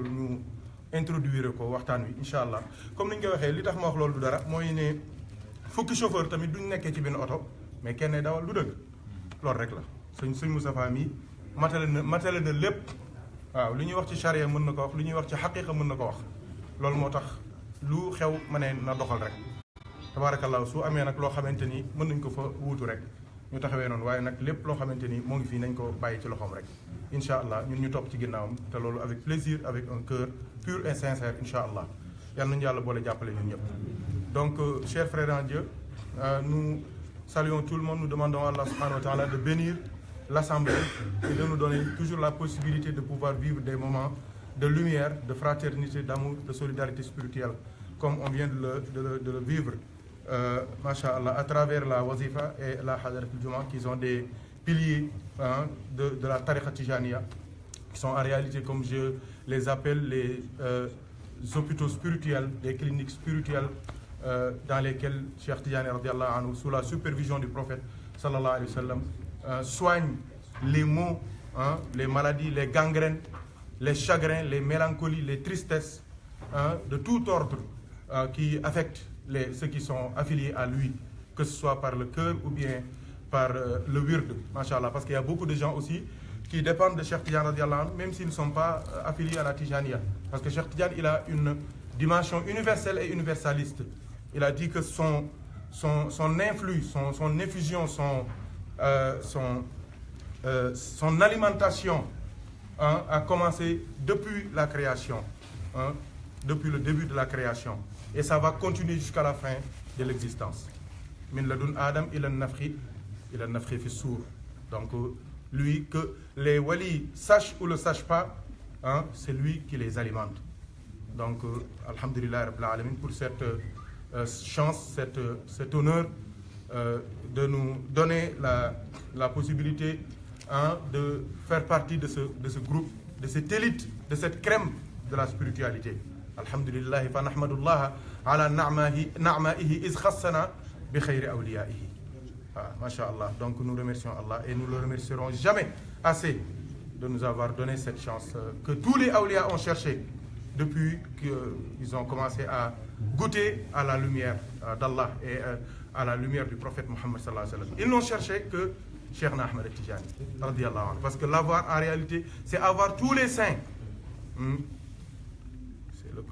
ñu introduire ko waxtaan wi incha allah comme ni ñu koy waxee li tax ma wax loolu du dara mooy ne fukki chauffeur tamit duñ nekkee ci benn oto mais kenn dawal du dëgg loolu rek la sëñ Moustapha mi matale na lépp waaw lu ñuy wax ci charia mën na ko wax lu ñuy wax ci xaqiqa mën na ko wax loolu moo tax lu xew ma ne na doxal rek tabaarakallaahu su amee nag loo xamante ni mën nañ ko fa wuutu rek ñu taxawee noonu waaye nag lépp loo xamante ni moo ngi fii nañ ko bàyyi ci loxoom rek incha allah ñun ñu topp ci ginnaawam te loolu avec plaisir avec un cœur pur et sincère incha allah yal nañu yàlla boole jàppale ñun ñëpp. Donc chers frères en Dieu, nous saluons tout le monde, nous demandons à Allah subhanahu wa ta'ala de bénir l'Assemblée et de nous donner toujours la possibilité de pouvoir vivre des moments de lumière, de fraternité, d'amour, de solidarité spirituelle, comme on vient de le vivre, masha'Allah, à travers la wazifa et la hadrat al-Juma, qui sont des piliers de la tariqa tijaniya, qui sont en réalité, comme je les appelle, les hôpitaux spirituels, les cliniques spirituelles, dans lesquels Cheikh Tidjani radiallahu anhu, sous la supervision du prophète sallallahu alayhi wa sallam, soigne les maux, les maladies, les gangrènes, les chagrins, les mélancolies, les tristesses de tout ordre qui affectent ceux qui sont affiliés à lui, que ce soit par le cœur ou bien par le wird, machallah, parce qu'il y a beaucoup de gens aussi qui dépendent de Cheikh Tidjani radiallahu anhu, même s'ils ne sont pas affiliés à la Tijaniya, parce que Cheikh Tidjani, il a une dimension universelle et universaliste. Il a dit que son influx, son effusion, son alimentation a commencé depuis la création, depuis le début de la création. Et ça va continuer jusqu'à la fin de l'existence. Min ladun Adam ila nafri fi sour. Donc lui, que les walis sachent ou ne le sachent pas, c'est lui qui les alimente. Donc alhamdulillah rabbil alamin pour cette chance, cet honneur de nous donner la possibilité de faire partie de ce groupe, de cette élite, de cette crème de la spiritualité. Alhamdulillah, fa nahmadullah ala na'ma'ihi iz khassana bi khayri awliyaihi. Masha'Allah. Donc nous remercions Allah et nous le remercierons jamais assez de nous avoir donné cette chance que tous les awliya ont cherché depuis qu'ils ont commencé à goûter à la lumière d'Allah et à la lumière du prophète Mohammed sallallahu alayhi wa sallam. Ils n'ont cherché que Cheikh Ahmed Tidjani radiyallahu anhu, parce que l'avoir en réalité, c'est avoir tous les saints.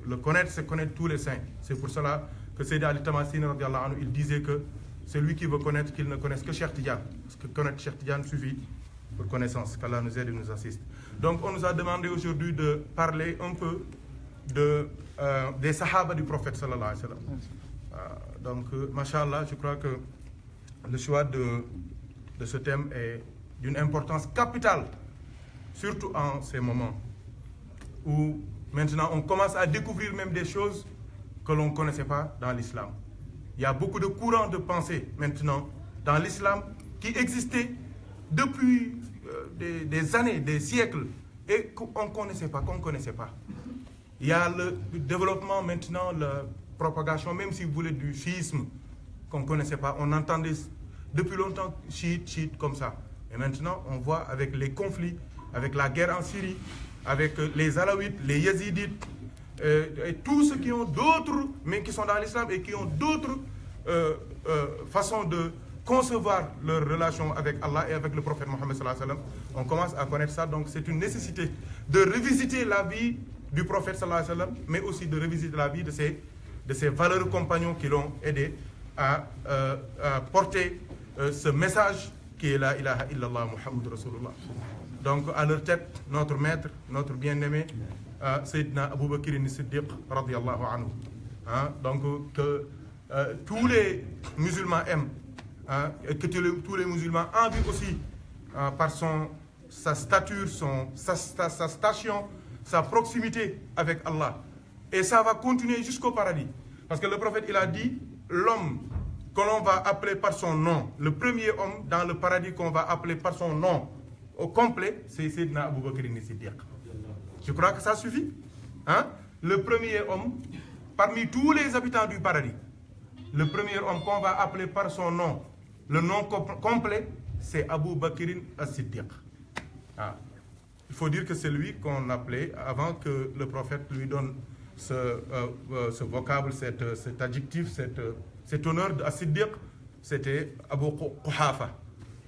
Le connaître, c'est connaître tous les saints. C'est pour cela que Seydi Ali Tamassine radiyallahu anhu, il disait que celui qui veut connaître, qu'il ne connaisse que Cheikh Tidjani, parce que connaître Cheikh Tidjani suffit pour connaissance, qu'Allah nous aide et nous assiste. Donc on nous a demandé aujourd'hui de parler un peu des sahaba du prophète sallallahu alayhi wa sallam. Donc mashallah, je crois que le choix de ce thème est d'une importance capitale, surtout en ces moments où maintenant on commence à découvrir même des choses que l'on ne connaissait pas dans l'islam. Il y a beaucoup de courants de pensée maintenant dans l'islam qui existaient depuis des années, des siècles, et qu'on ne connaissait pas, Il y a le développement maintenant, la propagation, même si vous voulez, du chiisme, qu'on ne connaissait pas. On entendait depuis longtemps chiite comme ça. Et maintenant, on voit avec les conflits, avec la guerre en Syrie, avec les Alaouites, les Yézidites, et tous ceux qui ont d'autres, mais qui sont dans l'islam et qui ont d'autres façons de concevoir leur relation avec Allah et avec le prophète Mohammed sallallahu alayhi wa sallam. On commence à connaître ça, donc c'est une nécessité de revisiter la vie du prophète sallallahu alayhi wa sallam, mais aussi de revisiter la vie de ses valeureux compagnons qui l'ont aidé à porter ce message qui est la ilaha illallah Muhammad Rasulullah. Donc à leur tête, notre maître, notre bien-aimé, Sayyidina Abu Bakr as-Siddiq radiyallahu anhu. Donc que tous les musulmans aiment, et que tous les musulmans envient aussi par sa stature, sa station, sa proximité avec Allah. Et ça va continuer jusqu'au paradis. Parce que le prophète, il a dit, l'homme que l'on va appeler par son nom, le premier homme dans le paradis qu'on va appeler par son nom au complet, c'est Sayyidina Abu Bakr as-Siddiq. Je crois que ça suffit. Le premier homme, parmi tous les habitants du paradis, le premier homme qu'on va appeler par son nom, le nom complet, c'est Abu Bakr as-Siddiq. il faut dire que c'est lui qu'on appelait, avant que le prophète lui donne ce vocable, cet adjectif, cet honneur d'As-Siddiq, c'était Abu Quhafa,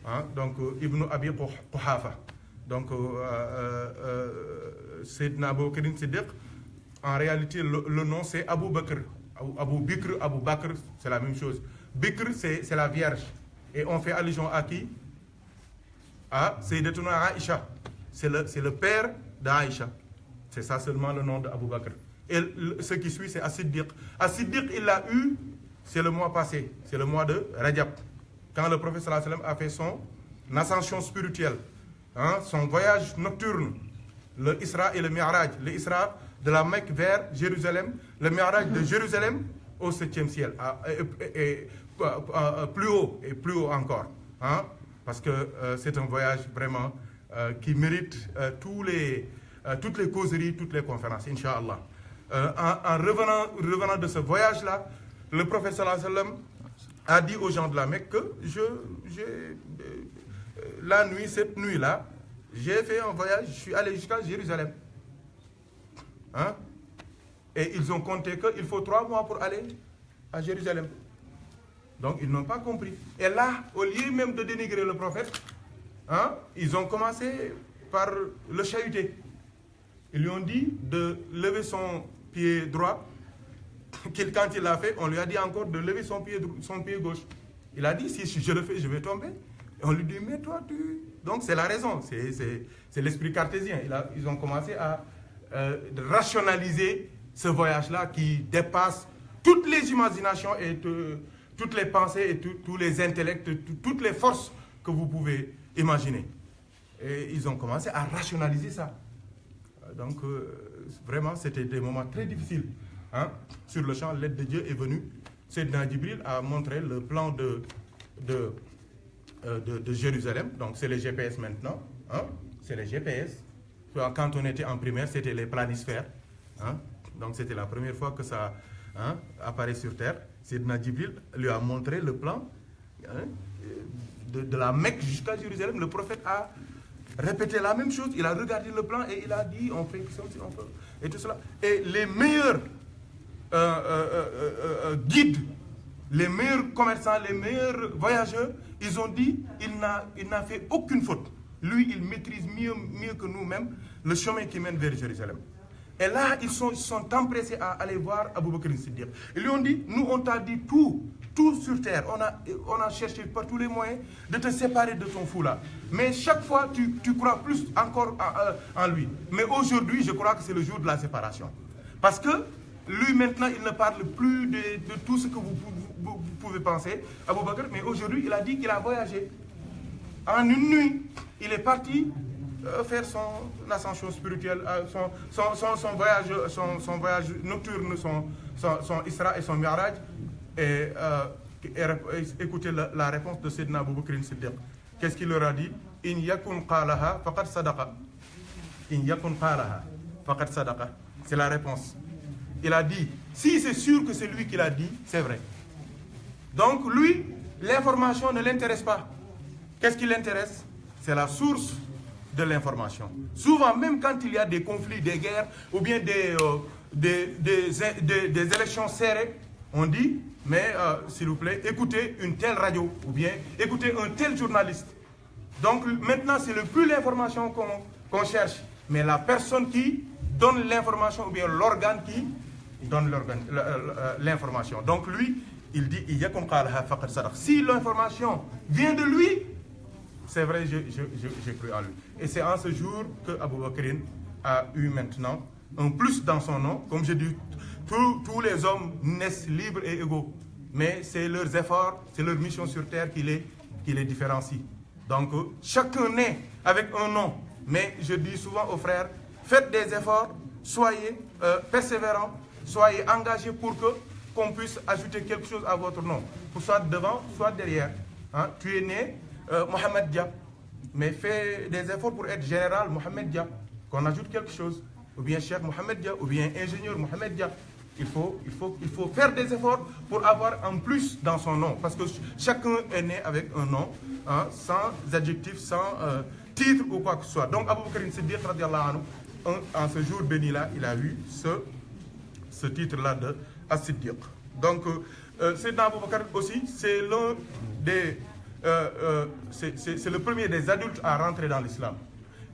hein, donc Ibn Abi Quhafa. Donc Sayyidina Abu Bakr Siddiq, en réalité le nom c'est Abu Bakr, Abu Bikr, Abu Bakr, c'est la même chose. Bikr c'est la Vierge, et on fait allusion à qui? À Sayyidatuna Aïcha, c'est le père d'Aïcha, c'est ça seulement le nom d'Abu Bakr. Et ce qui suit, c'est As-Siddiq. As-Siddiq, il l'a eu, c'est le mois passé, c'est le mois de Rajab, quand le prophète sallallahu alayhi wa sallam a fait son ascension spirituelle, hein, son voyage nocturne, le Isra et le Mi'raj. Le Isra de la Mecque vers Jérusalem, le Mi'raj de Jérusalem au 7e ciel, et plus haut encore, hein, parce que c'est un voyage vraiment qui mérite toutes les causeries, toutes les conférences, Inch'Allah. En revenant de ce voyage-là, le prophète sallallahu alayhi wa sallam a dit aux gens de la Mecque que cette nuit-là, j'ai fait un voyage, je suis allé jusqu'à Jérusalem. Hein? Et ils ont compté qu'il faut 3 mois pour aller à Jérusalem. Donc ils n'ont pas compris. Et là, au lieu même de dénigrer le prophète, hein, ils ont commencé par le chahuter. Ils lui ont dit de lever son pied droit. Quand il l'a fait, on lui a dit encore de lever son pied gauche. Il a dit, si je le fais, je vais tomber. Et on lui dit, mais toi, Donc c'est la raison, c'est l'esprit cartésien. Ils ont commencé à rationaliser ce voyage-là qui dépasse toutes les imaginations et toutes les pensées et tous les intellects, toutes les forces que vous pouvez imaginer. Et ils ont commencé à rationaliser ça. Donc, vraiment, c'était des moments très difficiles. Hein? Sur le champ, l'aide de Dieu est venue. Sayyidina Jibril a montré le plan de Jérusalem. Donc, c'est les GPS maintenant. Hein? C'est les GPS. Quand on était en primaire, c'était les planisphères. Hein? Donc, c'était la première fois que ça apparaît sur Terre. Sayyidina Jibril lui a montré le plan, hein, de la Mecque jusqu'à Jérusalem. Le prophète a répété la même chose. Il a regardé le plan et il a dit on fait ça, on fait, et tout cela. Et les meilleurs guides, les meilleurs commerçants, les meilleurs voyageurs, ils ont dit il n'a fait aucune faute. Lui, il maîtrise mieux que nous-mêmes le chemin qui mène vers Jérusalem. Et là, ils sont empressés à aller voir Abu Bakr Siddiq. Ils lui ont dit, nous, on t'a dit tout sur terre. On a cherché par tous les moyens de te séparer de ton fou là. Mais chaque fois, tu crois plus encore en lui. Mais aujourd'hui, je crois que c'est le jour de la séparation. Parce que lui, maintenant, il ne parle plus de tout ce que vous pouvez penser, Abu Bakr, mais aujourd'hui, il a dit qu'il a voyagé. En une nuit, il est parti faire son ascension spirituelle, son voyage nocturne, son Isra et son Mi'raj, et écoutez la réponse de Sayyidina Abu Bakr Siddiq. Qu'est-ce qu'il leur a dit? In yakun qalaha faqad sadaqa. In yakun qalaha faqad sadaqa. C'est la réponse. Il a dit, si c'est sûr que c'est lui qui l'a dit, c'est vrai. Donc lui, l'information ne l'intéresse pas. Qu'est-ce qui l'intéresse? C'est la source de l'information. Souvent, même quand il y a des conflits, des guerres, ou bien des élections serrées, on dit, mais s'il vous plaît, écoutez une telle radio, ou bien écoutez un tel journaliste. Donc maintenant, c'est le plus l'information qu'on cherche, mais la personne qui donne l'information, ou bien l'organe qui donne l'information. Donc lui, il dit, si l'information vient de lui, c'est vrai, j'ai cru en lui. Et c'est en ce jour que Abu Bakr a eu maintenant un plus dans son nom. Comme je dis, tous les hommes naissent libres et égaux. Mais c'est leurs efforts, c'est leur mission sur terre qui les différencie. Donc, chacun naît avec un nom. Mais je dis souvent aux frères, faites des efforts, soyez persévérants, soyez engagés pour qu'on puisse ajouter quelque chose à votre nom. Soit devant, soit derrière. Hein? Tu es né Mohamed Dia, mais fais des efforts pour être général Mohamed Dia, qu'on ajoute quelque chose, ou bien Cheikh Mohamed Dia, ou bien ingénieur Mohamed Dia. Il faut faire des efforts pour avoir un plus dans son nom, parce que chacun est né avec un nom, hein, sans adjectif, sans titre ou quoi que ce soit. Donc Abu Bakr Siddiq, radiallahu anhu, en ce jour béni-là, il a eu ce titre-là de As-Siddiq. Donc, Sayyidina Abu Bakr aussi, c'est l'un des... c'est le premier des adultes à rentrer dans l'islam.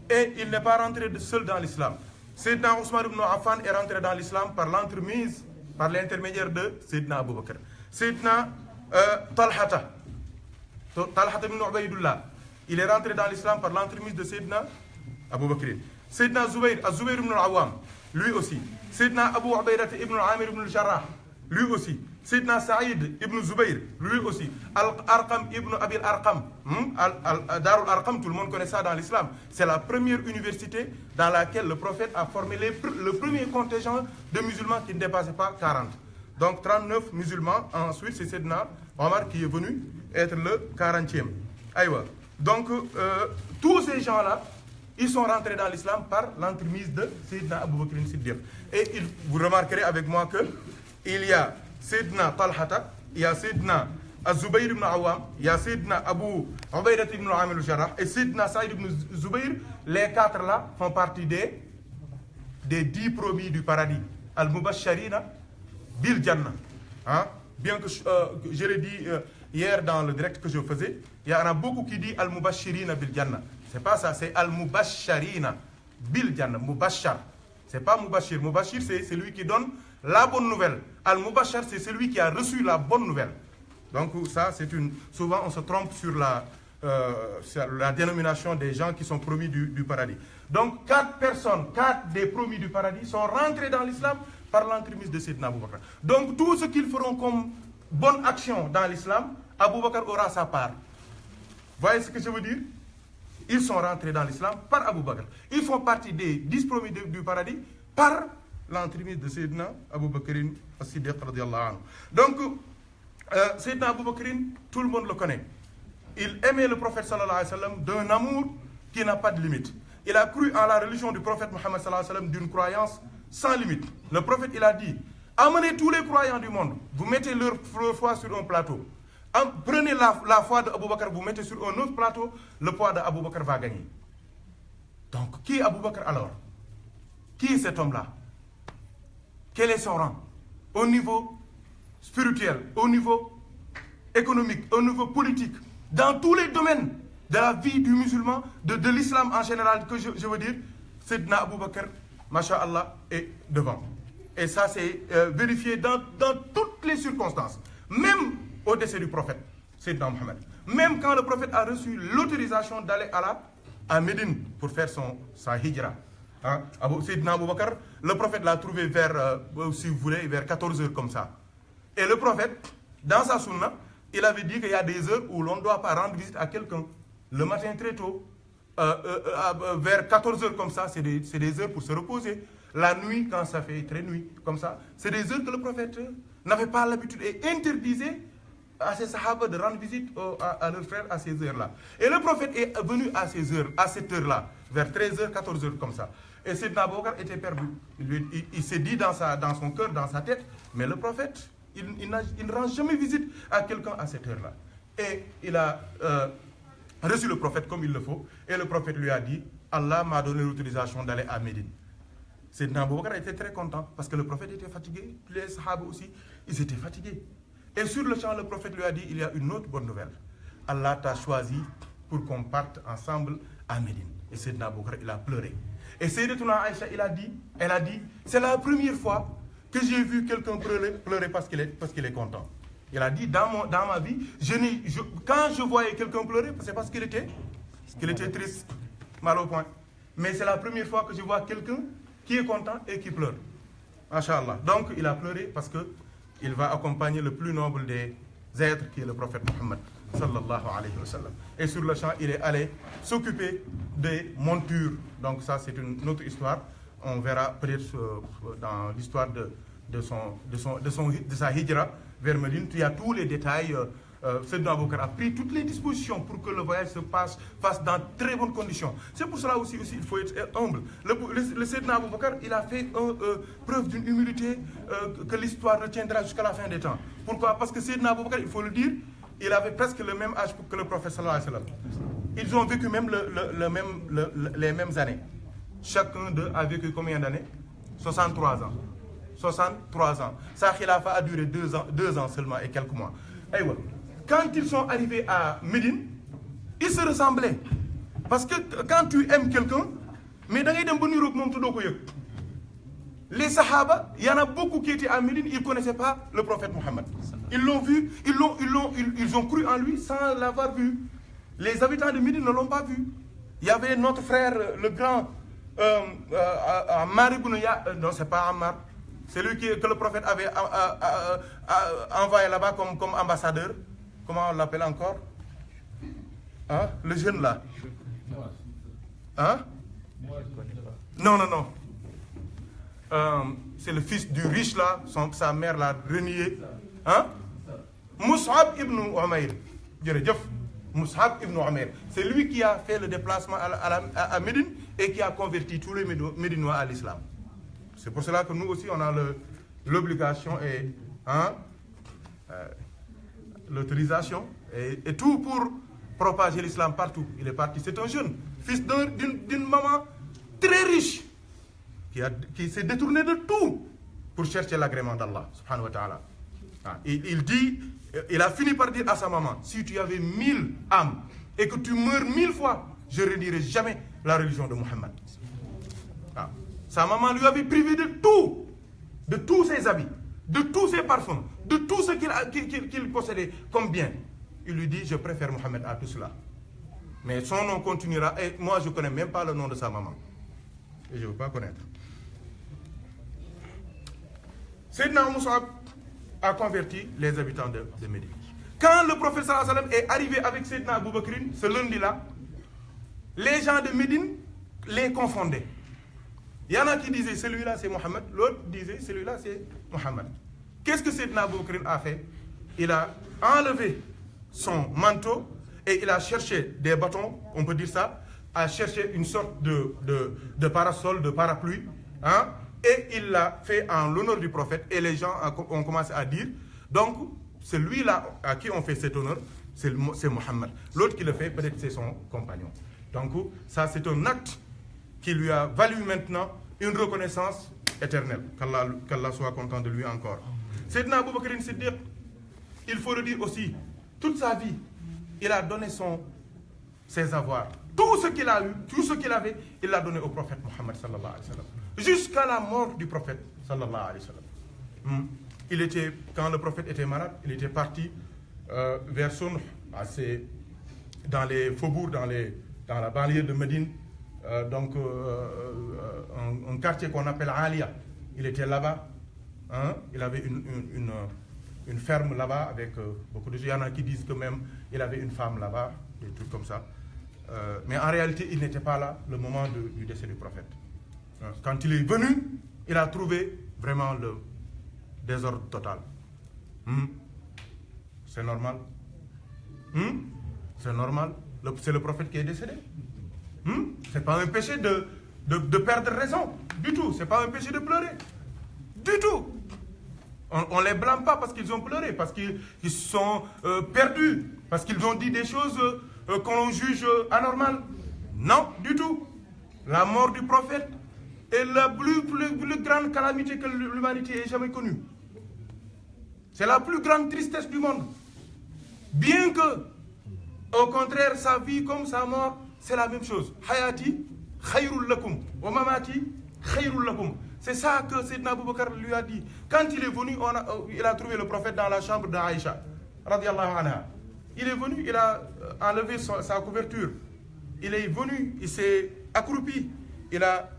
Et il n'est pas rentré seul dans l'islam. Sayyidina Ousmane ibn Affan est rentré dans l'islam par l'entremise, par l'intermédiaire de Sayyidina Abu Bakr. Sayyidina Talhata ibn Ubaydullah, il est rentré dans l'islam par l'entremise de Sayyidina Abu Bakr. Sayyidina Zubayr ibn al-Awwam, lui aussi. Sayyidina Abu Ubaidah ibn Amir ibn al-Jarrah, lui aussi. Sayyidina Saïd ibn Zubayr, lui aussi. Al-Arqam ibn Abil Arqam, Darul Arqam, tout le monde connaît ça dans l'islam. C'est la première université dans laquelle le prophète a formé le premier contingent de musulmans qui ne dépassait pas 40. Donc 39 musulmans. Ensuite, c'est Sayyidina Omar qui est venu être le 40e. Aïwa. Donc, tous ces gens-là, ils sont rentrés dans l'islam par l'entremise de Sayyidina Abu Bakr Siddiq. Et vous remarquerez avec moi qu'il y a Sayyidina Talhata, il y a Sayyidina Az-Zubayr ibn Awam, il y a Sayyidina Abu Ubaidah ibn Amir al-Jarrah et Sayyidina Saïd ibn Zubayr. Les quatre là font partie des 10 promis du paradis. Al-Mubashsharina bil Jannah. Hein? Bien que je l'ai dit hier dans le direct que je faisais, il y en a beaucoup qui disent Al-Mubashirina bil Jannah. C'est pas ça, c'est Al-Mubashsharina bil Jannah. Mubashshar. C'est pas Mubashir. Mubashir, c'est celui qui donne la bonne nouvelle. Al-Mubashshar, c'est celui qui a reçu la bonne nouvelle. Donc ça, c'est une... Souvent, on se trompe sur la dénomination des gens qui sont promis du paradis. Donc, 4 des promis du paradis sont rentrés dans l'islam par l'entremise de Sayyidina Abu Bakr. Donc, tout ce qu'ils feront comme bonne action dans l'islam, Abu Bakr aura sa part. Voyez ce que je veux dire? Ils sont rentrés dans l'islam par Abu Bakr. Ils font partie des 10 promis du paradis par l'entremise de Sayyidina Abu Bakr as-Siddiq radiyallahu anhu. Donc, Sayyidina Abu Bakr, tout le monde le connaît. Il aimait le prophète sallallahu alayhi wa sallam d'un amour qui n'a pas de limite. Il a cru en la religion du prophète Muhammad sallallahu alayhi wa sallam d'une croyance sans limite. Le prophète, il a dit, amenez tous les croyants du monde, vous mettez leur foi sur un plateau. Prenez la foi d'Abu Bakr, vous mettez sur un autre plateau, le poids d'Abu Bakr va gagner. Donc, qui est Abu Bakr alors? Qui est cet homme-là? Quel est son rang? Au niveau spirituel, au niveau économique, au niveau politique, dans tous les domaines de la vie du musulman, de l'islam en général, que je veux dire, Sayyidina Abu Bakr, masha'Allah, est devant. Et ça, c'est vérifié dans toutes les circonstances. Même au décès du prophète, Sayyidina Muhammad. Même quand le prophète a reçu l'autorisation d'aller à Médine pour faire sa hijra. Hein? Sayyidina Abu Bakr, le prophète l'a trouvé vers, si vous voulez, vers 14 heures comme ça. Et le prophète, dans sa sunna, il avait dit qu'il y a des heures où l'on ne doit pas rendre visite à quelqu'un. Le matin très tôt, vers 14 heures comme ça, c'est des heures pour se reposer. La nuit, quand ça fait très nuit, comme ça, c'est des heures que le prophète n'avait pas l'habitude et interdisait à ses sahaba de rendre visite à leurs frères à ces heures-là. Et le prophète est venu à cette heure-là, vers 13h, 14h comme ça. Et Sayyidina Abu Bakr était perdu. Il s'est dit dans son cœur, dans sa tête, mais le prophète, il ne rend jamais visite à quelqu'un à cette heure-là. Et il a reçu le prophète comme il le faut, et le prophète lui a dit, Allah m'a donné l'autorisation d'aller à Médine. Sayyidina Abu Bakr était très content, parce que le prophète était fatigué, les sahaba aussi, ils étaient fatigués. Et sur le champ, le prophète lui a dit, il y a une autre bonne nouvelle. Allah t'a choisi pour qu'on parte ensemble à Médine. Et Sayyidina Abu Bakr, il a pleuré. Et Sayyidatuna Aïcha, elle a dit, c'est la première fois que j'ai vu quelqu'un pleurer parce qu'il est content. Il a dit, dans ma vie, quand je voyais quelqu'un pleurer, c'est parce qu'il était triste, mal au point. Mais c'est la première fois que je vois quelqu'un qui est content et qui pleure. Masha'Allah. Donc, il a pleuré parce qu'il va accompagner le plus noble des êtres, qui est le prophète Muhammad, sallallahu alayhi wa sallam. Et sur le champ, il est allé s'occuper des montures. Donc ça, c'est une autre histoire. On verra peut-être dans l'histoire de sa hijra vers Médine. Il y a tous les détails. Sayyidina Abu Bakr a pris toutes les dispositions pour que le voyage se fasse dans très bonnes conditions. C'est pour cela aussi il faut être humble. Le Sayyidina Abu Bakr, il a fait preuve d'une humilité que l'histoire retiendra jusqu'à la fin des temps. Pourquoi? Parce que Sayyidina Abu Bakr, il faut le dire, il avait presque le même âge que le prophète sallallahu alayhi wa sallam. Ils ont vécu même les mêmes années. Chacun d'eux a vécu combien d'années? 63 ans. 63 ans. Sa khilafa a duré 2 ans seulement et quelques mois. Et ouais. Quand ils sont arrivés à Médine, ils se ressemblaient. Parce que quand tu aimes quelqu'un, mais dans les Sahaba, il y en a beaucoup qui étaient à Médine, ils ne connaissaient pas le prophète Mohammed. Ils l'ont vu, ils ont cru en lui sans l'avoir vu. Les habitants de Médine ne l'ont pas vu. Il y avait notre frère, le grand Ammar ibn Yasir, non, c'est pas Ammar, c'est lui que le prophète avait envoyé là-bas comme ambassadeur. Comment on l'appelle encore? Hein? Le jeune là. Hein? Non. C'est le fils du riche là, sa mère l'a renié. Hein? Mus'ab ibn Umayr. Mus'ab ibn Umayr. C'est lui qui a fait le déplacement à Médine et qui a converti tous les Médinois à l'islam. C'est pour cela que nous aussi on a l'obligation et l'autorisation et tout pour propager l'islam partout. Il est parti. C'est un jeune, fils d'une maman très riche qui s'est détourné de tout pour chercher l'agrément d'Allah subhanahu wa ta'ala. Il dit, il a fini par dire à sa maman, si tu avais 1000 âmes et que tu meurs 1000 fois, je ne renierai jamais la religion de Mohammed. Sa maman lui avait privé de tout, de tous ses habits, de tous ses parfums, de tout ce qu'il possédait comme bien. Il lui dit, je préfère Mohammed à tout cela. Mais son nom continuera, et moi je ne connais même pas le nom de sa maman. Et je ne veux pas connaître. Sayyidina Mus'ab a converti les habitants de Médine. Quand le prophète sallallahu alayhi wa sallam est arrivé avec Sayyidina Abu Bakr, ce lundi-là, les gens de Médine les confondaient. Il y en a qui disaient celui-là c'est Mohammed, l'autre disait celui-là c'est Mohammed. Qu'est-ce que Sayyidina Abu Bakr a fait? Il a enlevé son manteau et il a cherché des bâtons, on peut dire ça, a cherché une sorte de parasol, de parapluie, hein, et il l'a fait en l'honneur du prophète et les gens ont commencé à dire, donc celui-là à qui on fait cet honneur, c'est Mohammed. L'autre qui le fait, peut-être c'est son compagnon. Donc ça c'est un acte qui lui a valu maintenant une reconnaissance éternelle. Qu'Allah soit content de lui encore. Sayyidina Abu Bakr Siddiq, il faut le dire aussi, toute sa vie, il a donné ses avoirs. Tout ce qu'il a eu, tout ce qu'il avait, il l'a donné au prophète Mohammed sallallahu alayhi wa sallam. Jusqu'à la mort du prophète sallallahu alayhi wa sallam. Quand le prophète était malade, il était parti vers Sunn, dans les faubourgs, dans la banlieue de Médine, un quartier qu'on appelle Alia. Il était là-bas, hein, il avait une ferme là-bas avec beaucoup de gens. Il y en a qui disent que même il avait une femme là-bas, des trucs comme ça. Mais en réalité, il n'était pas là le moment du décès du prophète. Quand il est venu, il a trouvé vraiment le désordre total. C'est normal. C'est normal. C'est le prophète qui est décédé. C'est pas un péché de perdre raison. Du tout. C'est pas un péché de pleurer. Du tout. On ne les blâme pas parce qu'ils ont pleuré, parce qu'ils sont perdus, parce qu'ils ont dit des choses qu'on juge anormales. Non, du tout. La mort du prophète est la plus grande calamité que l'humanité ait jamais connue. C'est la plus grande tristesse du monde. Bien que, au contraire, sa vie comme sa mort, c'est la même chose. Hayati, khayrul lakum, wa mamati, khayrul lakum. C'est ça que Sayyidina Abu Bakr lui a dit. Quand il est venu, il a trouvé le prophète dans la chambre d'Aïcha, radiyallahu anha. Il est venu, il a enlevé sa couverture. Il est venu, il s'est accroupi. Il a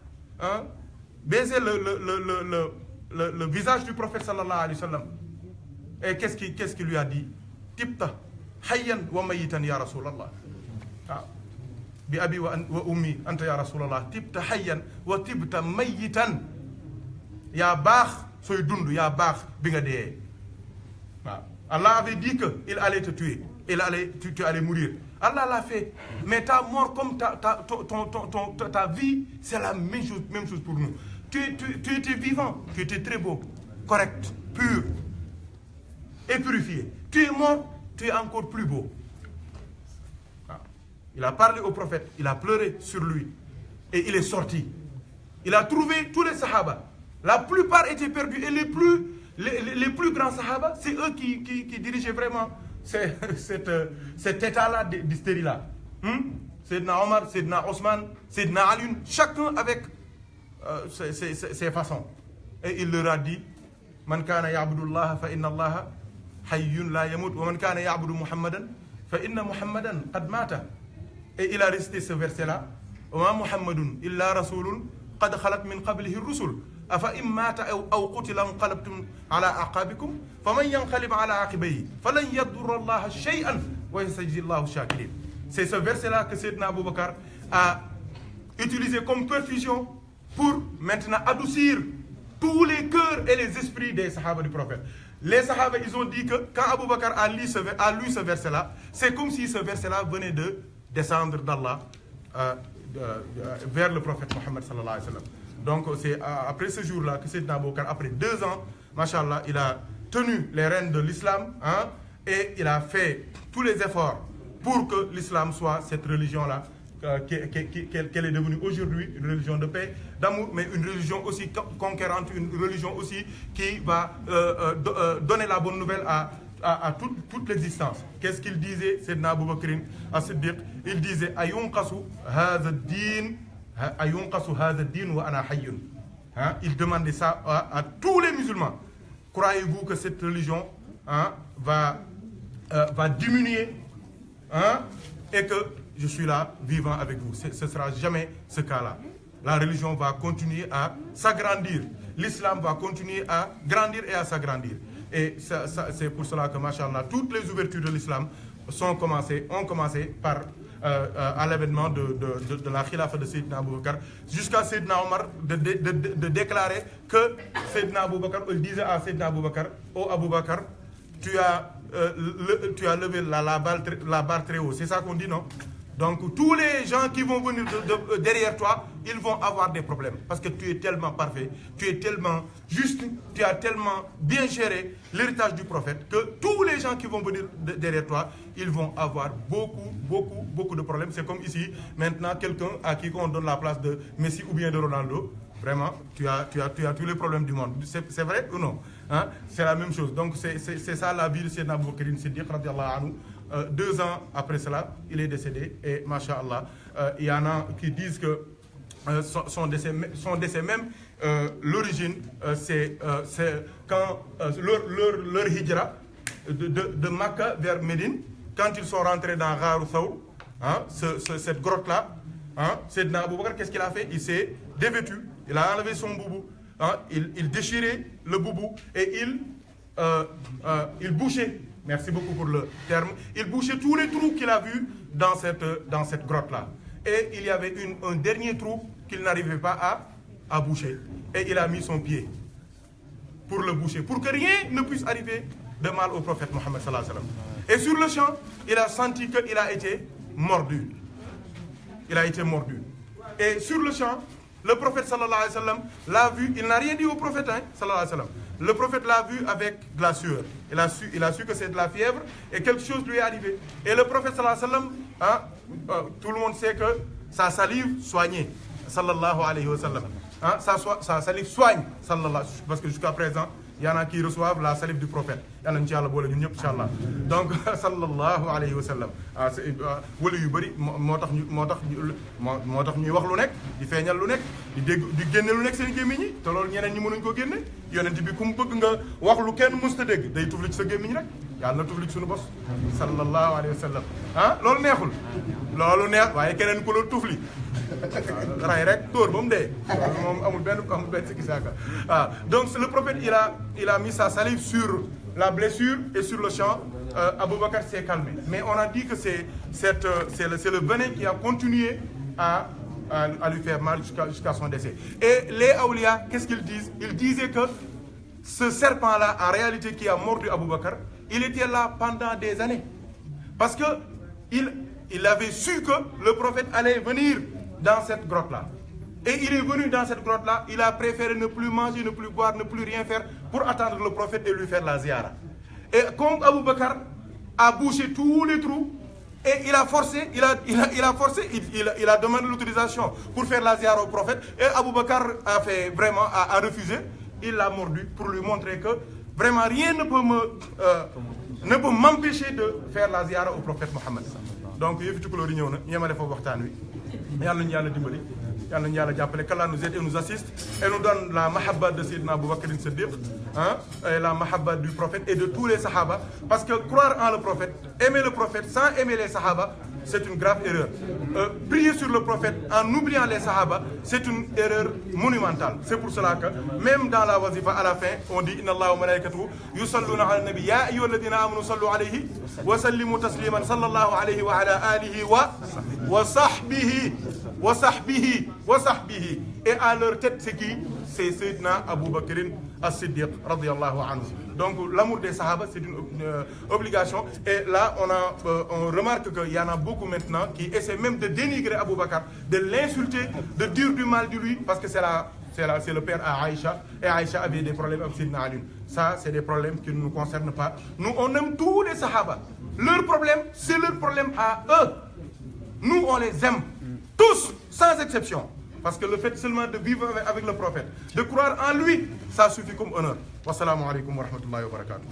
baisé le visage du prophète sallallahu alayhi wa sallam. Et qu'est-ce qu'il lui a dit? Tibta, hayyan wa mayitan ya Rasulallah. Bi abi wa ummi, anta ya Rasulallah. Tibta hayyan wa tibta mayitan. Ya baax soy dund, ya baax bi nga dee. Allah avait dit qu'il allait te tuer. Tu allais mourir. Allah l'a fait. Mais ta mort comme ta vie, c'est la même chose pour nous. Tu étais vivant, tu étais très beau, correct, pur et purifié. Tu es mort, tu es encore plus beau. Il a parlé au prophète, il a pleuré sur lui. Et il est sorti. Il a trouvé tous les sahaba. La plupart étaient perdus. Et les plus grands sahaba, c'est eux qui dirigeaient vraiment cet état-là d'hystérie-là. Sayyidina Omar, Sayyidina Osman, Sayyidina Ali, chacun avec ses façons. Et il leur a dit, Man kana ya'budullaha fa inna Allaha hayyun la yamut wa man kana ya'budu Muhammadan fa inna Muhammadan qad mata. Et il a récité ce verset-là. Wa Muhammadun illa rasulun qad khalat min qablihi ar-rusul. Afa in mata aw qutila inqalabtum ala aqabikum faman yanqalib ala aqibayhi falan yadurra Allaha shay'an wa yasajzi Allahu shakirin. C'est ce verset-là que Sayyidina Abu Bakr a utilisé comme perfusion pour maintenant adoucir tous les cœurs et les esprits des sahaba du prophète. Les sahaba, ils ont dit que quand Abu Bakr a lu ce verset-là, c'est comme si ce verset-là venait de descendre d'Allah vers le prophète Mohammed sallallahu alayhi wa sallam. Donc c'est après ce jour-là que Sayyidina Abu Bakr, après 2 ans, machallah, il a tenu les rênes de l'islam, et il a fait tous les efforts pour que l'islam soit cette religion-là qu'elle est devenue aujourd'hui, une religion de paix, d'amour, mais une religion aussi conquérante, une religion aussi qui va donner la bonne nouvelle à toute l'existence. Qu'est-ce qu'il disait, Sayyidina Abu Bakr as-Siddiq? Il disait Ayunqasu hadha ad-din wa ana hayyun. Il demandait ça à tous les musulmans. Croyez-vous que cette religion va diminuer, et que je suis là, vivant avec vous? Ce ne sera jamais ce cas-là. La religion va continuer à s'agrandir. L'islam va continuer à grandir et à s'agrandir. Et c'est pour cela que, machallah, toutes les ouvertures de l'islam ont commencé par à l'événement de la khilafa de Sayyidina Abu Bakr, jusqu'à Sayyidina Omar de déclarer que Sayyidina Abu Bakr, il disait à Sayyidina Abu Bakr, oh Abu Bakr, tu as levé la barre très haut. C'est ça qu'on dit, non? Donc tous les gens qui vont venir derrière toi, ils vont avoir des problèmes. Parce que tu es tellement parfait, tu es tellement juste, tu as tellement bien géré l'héritage du prophète, que tous les gens qui vont venir derrière toi, ils vont avoir beaucoup de problèmes. C'est comme ici, maintenant, quelqu'un à qui on donne la place de Messi ou bien de Ronaldo. Vraiment, tu as tous les problèmes du monde. C'est vrai ou non? C'est la même chose. Donc c'est ça la vie de Sayyidina Abu Bakr Siddiq radiyallahu anhu. 2 ans après cela, il est décédé. Et masha'Allah, il y en a qui disent que son décès même, l'origine, c'est quand leur hijra de Makkah vers Médine, quand ils sont rentrés dans Ghar Thawr, cette grotte-là, Sayyidina Abu Bakr, qu'est-ce qu'il a fait? Il s'est dévêtu, il a enlevé son boubou, il déchirait le boubou et il bouchait. Merci beaucoup pour le terme. Il bouchait tous les trous qu'il a vus dans cette grotte-là. Et il y avait un dernier trou qu'il n'arrivait pas à boucher. Et il a mis son pied pour le boucher, pour que rien ne puisse arriver de mal au prophète Mohammed sallallahu alayhi wa sallam. Et sur le champ, il a senti qu'il a été mordu. Il a été mordu. Et sur le champ, le prophète sallallahu alayhi wa sallam l'a vu. Il n'a rien dit au prophète, sallallahu alayhi wa sallam. Le prophète l'a vu avec de la sueur. Il a su que c'est de la fièvre et quelque chose lui est arrivé. Et le prophète sallallahu alayhi wa sallam, tout le monde sait que sa salive soignait, sallallahu alayhi wa sallam. Sa salive soigne, parce que jusqu'à présent, il y en a qui reçoivent la salive du prophète. Il y en a qui Inch'Allah. Donc, sallallahu alayhi wa sallam. Wala yu bari motax ñuy wax lu nek, di feñal lu nek, di génne lu nek seen gémmiñ yi, te loolu ñeneen ñi mënuñ ko génne. Yonent bi ku mu bëgg nga wax lu kenn mësta dégg, day tufli ci sa gémmiñ rek. Yàlla na tufli ci suñu bos. Sallallahu alayhi wa sallam. Loolu neexul. Loolu neex waaye keneen ku la tufli. Ray rek tóor ba mu dee. Moom amul benn sikki saaka. Donc le prophète il a mis sa salive sur la blessure et sur le champ. Abu Bakr s'est calmé. Mais on a dit que c'est le venin qui a continué à lui faire mal jusqu'à son décès. Et les awliya, qu'est-ce qu'ils disent? Ils disaient que ce serpent-là, en réalité, qui a mordu Abu Bakr, il était là pendant des années. Parce que il avait su que le prophète allait venir dans cette grotte-là. Et il est venu dans cette grotte-là, il a préféré ne plus manger, ne plus boire, ne plus rien faire pour attendre le prophète et lui faire la ziyara. Et comme Abu Bakr a bouché tous les trous, Et il a forcé, il a demandé l'autorisation pour faire la ziyara au prophète. Et Abu Bakr a refusé. Il l'a mordu pour lui montrer que vraiment rien ne peut m'empêcher de faire la ziyara au prophète Mohammed. Donc, il faut que nous qu'Allah nous aide et nous assiste et nous donne la mahabba de Sayyidina Abu Bakr Siddiq, et la mahabba du prophète et de tous les sahaba. Parce que croire en le prophète, aimer le prophète sans aimer les sahaba, c'est une grave erreur. Prier sur le prophète en oubliant les sahaba, c'est une erreur monumentale. C'est pour cela que même dans la wazifa à la fin, on dit Inna Allah wa malaikatuhu yusalluna ala nabi ya ayyuhalladhina amanu sallu alayhi wa sallimu tasliman sallallahu alayhi wa ala alihi wa sahbihi. Et à leur tête, c'est qui? C'est Sayyidina Abu Bakr as-Siddiq radiyallahu anhu. Donc l'amour des sahaba, c'est une obligation. Et là, on remarque qu'il y en a beaucoup maintenant qui essaient même de dénigrer Abu Bakr, de l'insulter, de dire du mal de lui, parce que c'est le père à Aïcha. Et Aïcha avait des problèmes avec Sayyidina Ali. Ça, c'est des problèmes qui ne nous concernent pas. Nous, on aime tous les sahaba. Leur problème, c'est leur problème à eux. Nous, on les aime. Tous, sans exception. Parce que le fait seulement de vivre avec le prophète, de croire en lui, ça suffit comme honneur. Wassalamu alaikum wa rahmatullahi wa barakatuh.